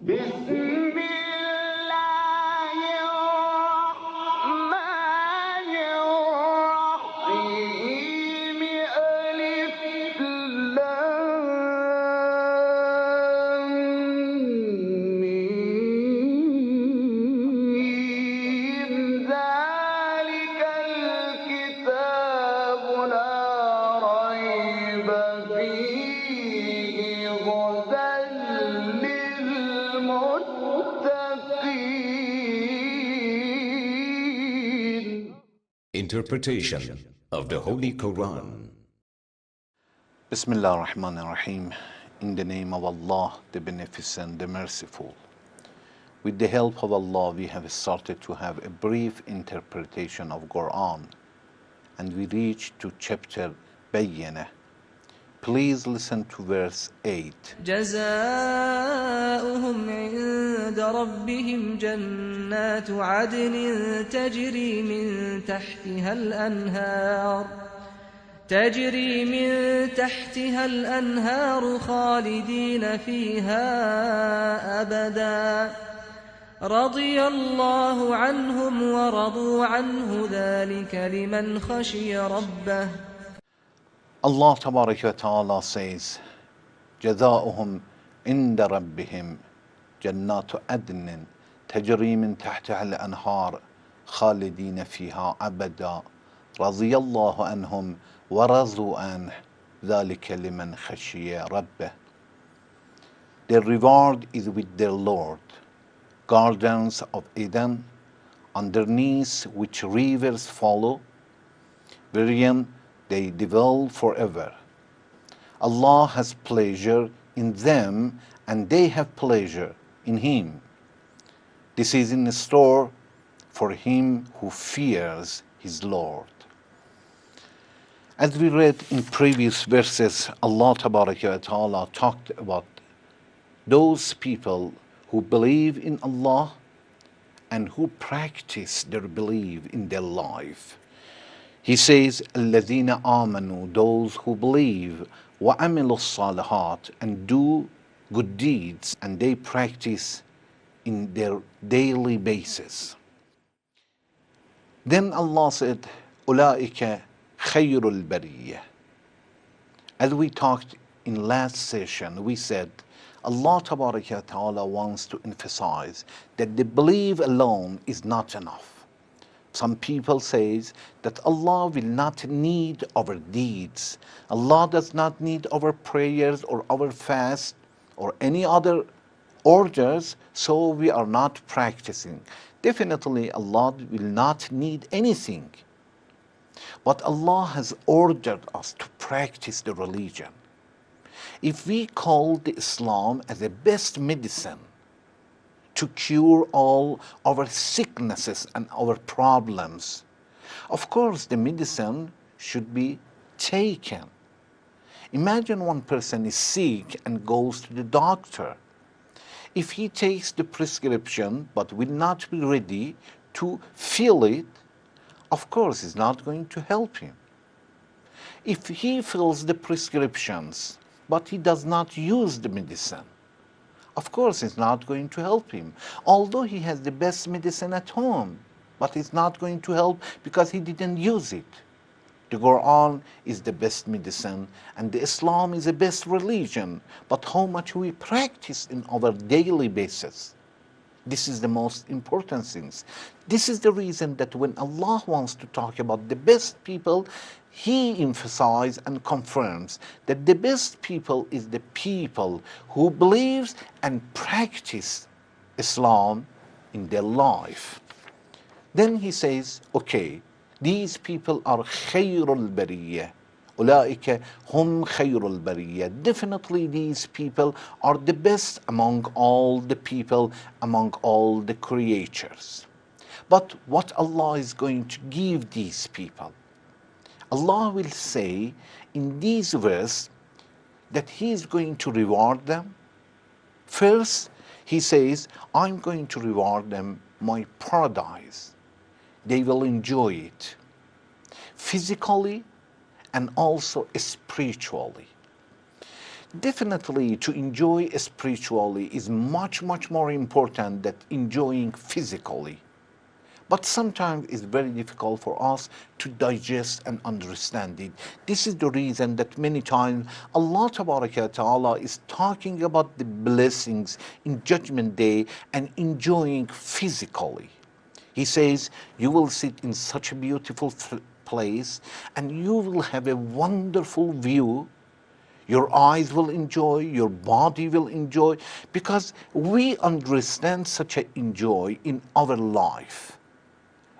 بسم الله الرحمن الرحيم ألف لام ميم ذلك الكتاب لا ريب فيه هدى للمتقين. Interpretation of the Holy Quran. Bismillah ar-Rahman ar-Rahim. In the name of Allah, the Beneficent, the Merciful. With the help of Allah, we have started to have a brief interpretation of Quran, and we reached to chapter Bayyinah. Please listen to verse 8. جزاؤهم عند ربهم جنات عدن تجري من تحتها الأنهار خالدين فيها أبدا رضي الله عنهم ورضوا عنه ذلك لمن خشي ربه. Allah Tabarak wa Ta'ala says, جزاؤهم عند ربهم جنات عدن تجري من تحتها الأنهار خالدين فيها أبدا رضي الله عنهم ورضوا عنه ذلك لمن خشي ربه. Their reward is with their Lord, gardens of Eden, underneath which rivers follow, wherein they dwell forever. Allah has pleasure in them, and they have pleasure in Him. This is in store for him who fears his Lord. As we read in previous verses, Allah Ta'ala talked about those people who believe in Allah and who practice their belief in their life. He says, الَّذِينَ آمَنُوا, those who believe, وَعَمِلُوا الصَّالِحَاتِ, and do good deeds, and they practice in their daily basis. Then Allah said, أُولَٰئِكَ خَيْرُ الْبَرِيَّةِ. As we talked in last session, we said, Allah Ta'ala wants to emphasize that the belief alone is not enough. Some people say that Allah will not need our deeds. Allah does not need our prayers or our fast or any other orders, so we are not practicing. Definitely Allah will not need anything. But Allah has ordered us to practice the religion. If we call the Islam as the best medicine to cure all our sicknesses and our problems, of course the medicine should be taken. Imagine one person is sick and goes to the doctor. If he takes the prescription but will not be ready to fill it, of course it's not going to help him. If he fills the prescriptions but he does not use the medicine, of course it's not going to help him. Although he has the best medicine at home, but it's not going to help because he didn't use it. The Quran is the best medicine and the Islam is the best religion, but how much we practice in our daily basis, this is the most important things. This is the reason that when Allah wants to talk about the best people, He emphasizes and confirms that the best people is the people who believes and practice Islam in their life. Then He says, okay, these people are khayrul bariyah. أولئك هم خير البرية. Definitely these people are the best among all the people, among all the creatures. But what Allah is going to give these people? Allah will say in this verse that He is going to reward them. First, He says, I'm going to reward them my paradise. They will enjoy it physically and also spiritually. Definitely, to enjoy spiritually is much, much more important than enjoying physically. But sometimes it's very difficult for us to digest and understand it. This is the reason that many times Allah Ta'ala is talking about the blessings in Judgment Day and enjoying physically. He says, you will sit in such a beautiful place and you will have a wonderful view. Your eyes will enjoy, your body will enjoy, because we understand such a enjoy in our life.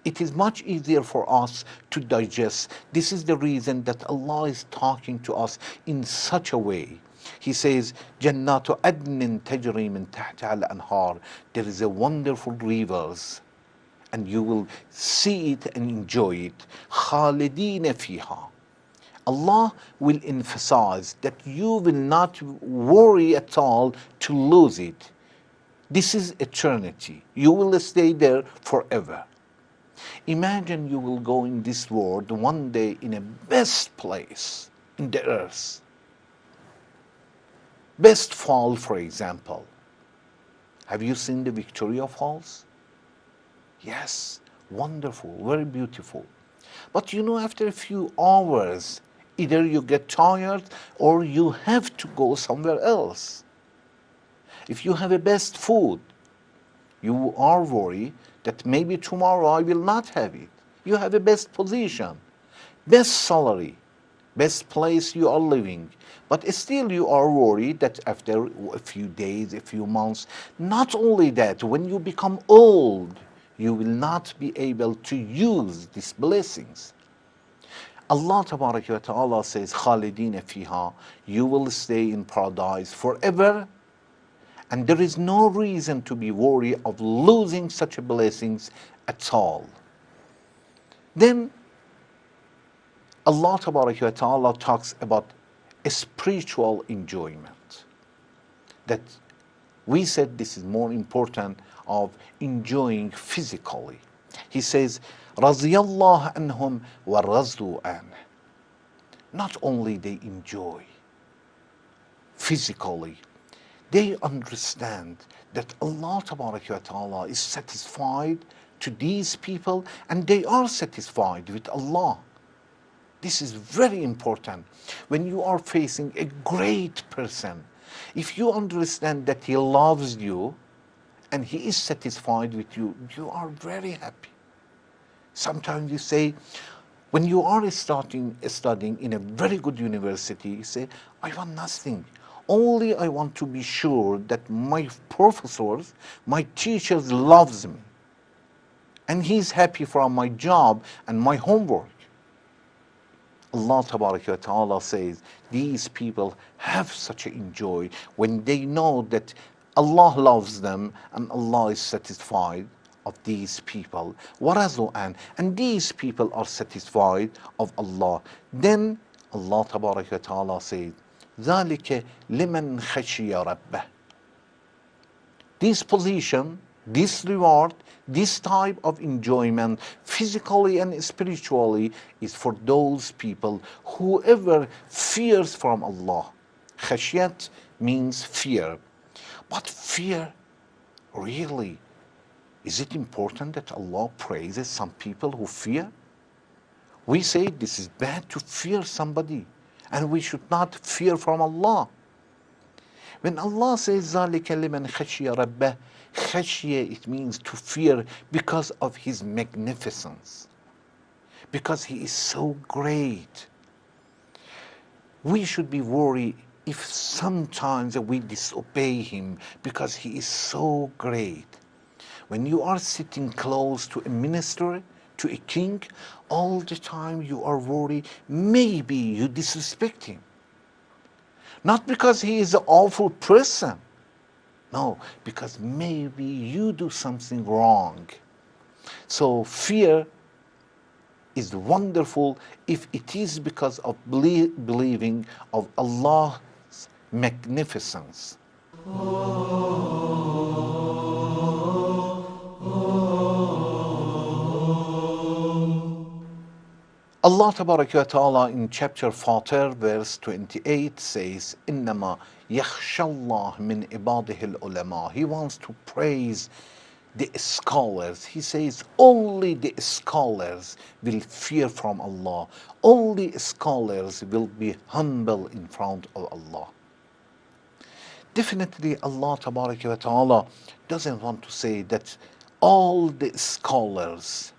It is much easier for us to digest. This is the reason that Allah is talking to us in such a way. He says, Jannatu adnin tajri min tahta al-anhar. There is a wonderful rivers, and you will see it and enjoy it. Khalidina fiha. Allah will emphasize that you will not worry at all to lose it. This is eternity. You will stay there forever. Imagine you will go in this world one day in a best place in the earth. Best Fall, for example. Have you seen the Victoria Falls? Yes, wonderful, very beautiful. But you know, after a few hours, either you get tired or you have to go somewhere else. If you have a best food, you are worried that maybe tomorrow I will not have it. You have a best position, best salary, best place you are living. But still you are worried that after a few days, a few months, not only that, when you become old, you will not be able to use these blessings. Allah Ta'ala says, Khalidina fiha, you will stay in paradise forever. And there is no reason to be worried of losing such blessings at all. Then Allah Ta'ala talks about a spiritual enjoyment. That we said this is more important of enjoying physically. He says, Raziyallahu anhum wa razdu an. Not only they enjoy physically, they understand that Allah Ta'ala is satisfied to these people and they are satisfied with Allah. This is very important. When you are facing a great person, if you understand that he loves you and he is satisfied with you, you are very happy. Sometimes you say, when you are studying in a very good university, you say, I want nothing. Only I want to be sure that my professors, my teachers loves me. And he's happy from my job and my homework. Allah Ta'ala says, these people have such a enjoy when they know that Allah loves them and Allah is satisfied of these people. Warazu'an, and these people are satisfied of Allah. Then Allah Ta'ala says, ذَلِكَ لِمَنْ خَشِيَ رَبَّهُ. This position, this reward, this type of enjoyment, physically and spiritually, is for those people whoever fears from Allah. Khashiyat means fear. But fear, really, is it important that Allah praises some people who fear? We say this is bad to fear somebody, and we should not fear from Allah. When Allah says, ذَلِكَ لِمَنْ خَشِيَ رَبَّهُ, khashiyah, it means to fear because of His magnificence, because He is so great. We should be worried if sometimes we disobey Him because He is so great. When you are sitting close to a minister, to a king, all the time you are worried, maybe you disrespect him. Not because he is an awful person. No, because maybe you do something wrong. So fear is wonderful if it is because of believing of Allah's magnificence. Allah Tabaraka wa Ta'ala in chapter 40 verse 28 says, إِنَّمَا يَخْشَى اللَّهِ مِنْ عِبَادِهِ الْعُلَمَاءِ. He wants to praise the scholars. He says only the scholars will fear from Allah. Only scholars will be humble in front of Allah. Definitely Allah Tabaraka wa Ta'ala doesn't want to say that all the scholars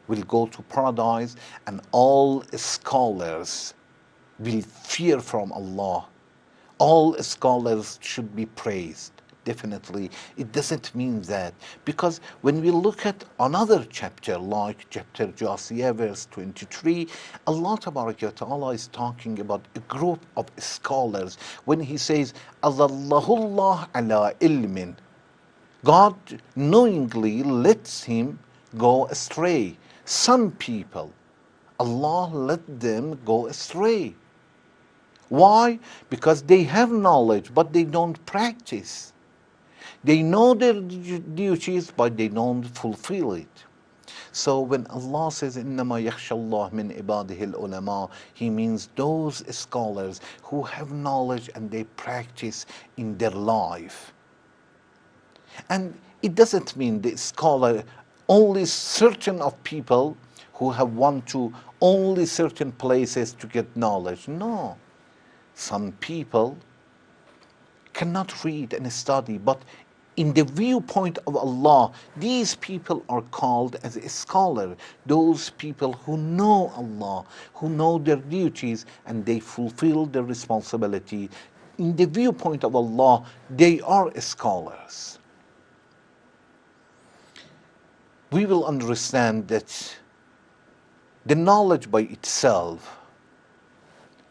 will go to paradise and all scholars will fear from Allah. All scholars should be praised. Definitely, it doesn't mean that. Because when we look at another chapter, like chapter Jasiyah, verse 23, Allah Ta'ala is talking about a group of scholars when He says, Azallahullah ala ilmin. God knowingly lets him go astray. Some people, Allah let them go astray. Why? Because they have knowledge, but they don't practice. They know their duties, but they don't fulfill it. So when Allah says, إِنَّمَا يَخْشَى اللَّهِ مِنْ عِبَادِهِ الْعُلَمَاءِ, He means those scholars who have knowledge and they practice in their life. And it doesn't mean the scholar, only certain of people who have went to only certain places to get knowledge. No. Some people cannot read and study, but in the viewpoint of Allah, these people are called as a scholar. Those people who know Allah, who know their duties, and they fulfill their responsibility. In the viewpoint of Allah, they are scholars. We will understand that the knowledge by itself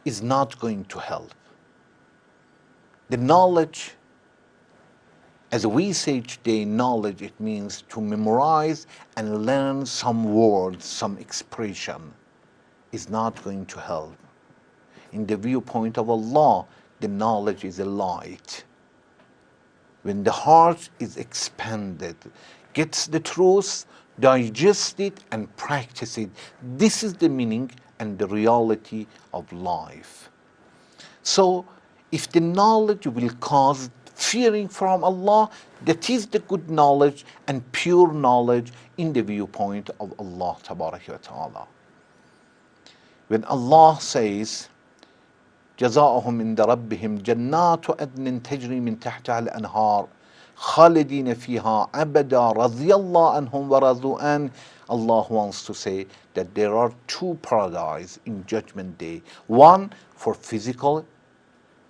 is not going to help. The knowledge, as we say today, knowledge, it means to memorize and learn some words, some expression, is not going to help. In the viewpoint of Allah, the knowledge is a light. When the heart is expanded, gets the truth, digest it and practice it. This is the meaning and the reality of life. So, if the knowledge will cause fearing from Allah, that is the good knowledge and pure knowledge in the viewpoint of Allah Tabaraka wa Ta'ala. When Allah says, جزاؤهم عند ربهم جنات عدن تجري من تحتها الأنهار خالدين فيها أبدا رضي الله عنهم ورضوا عنه. Allah wants to say that there are two paradises in Judgment Day. One for physical,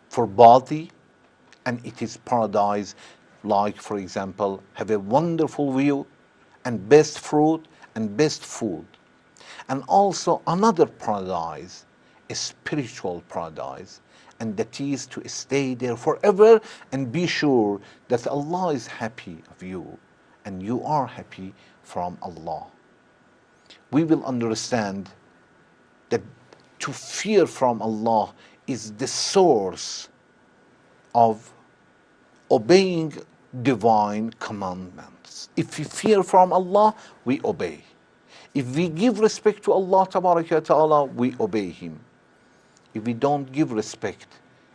for body, and it is paradise like, for example, have a wonderful view and best fruit and best food. And also another paradise, a spiritual paradise, and that is to stay there forever and be sure that Allah is happy of you and you are happy from Allah. We will understand that to fear from Allah is the source of obeying divine commandments. If we fear from Allah, we obey. If we give respect to Allah Ta'ala, we obey Him. If we don't give respect,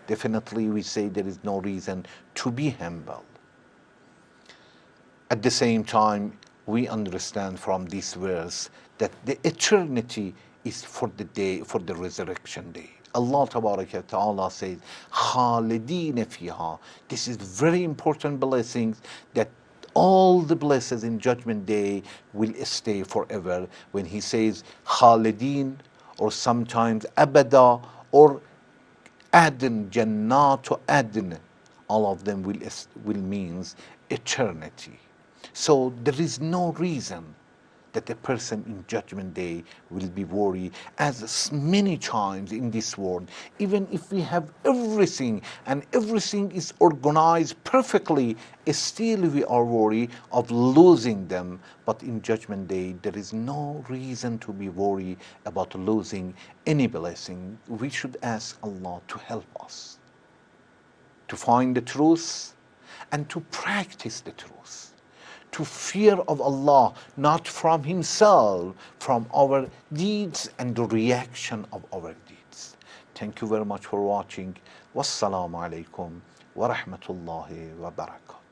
definitely we say there is no reason to be humble. At the same time, we understand from this verse that the eternity is for the day, for the resurrection day. Allah Ta'ala says, خَالِدِينَ فِيهَا. This is very important blessings, that all the blessings in Judgment Day will stay forever. When He says Khalidin, or sometimes Abada, or Adn, Jannatu Adn, all of them will means eternity. So there is no reason that a person in Judgment Day will be worried, as many times in this world, even if we have everything and everything is organized perfectly, still we are worried of losing them. But in Judgment Day, there is no reason to be worried about losing any blessing. We should ask Allah to help us to find the truth and to practice the truth, to fear of Allah, not from himself, from our deeds and the reaction of our deeds. Thank you very much for watching. Wassalamu alaikum wa rahmatullahi wa barakatuh.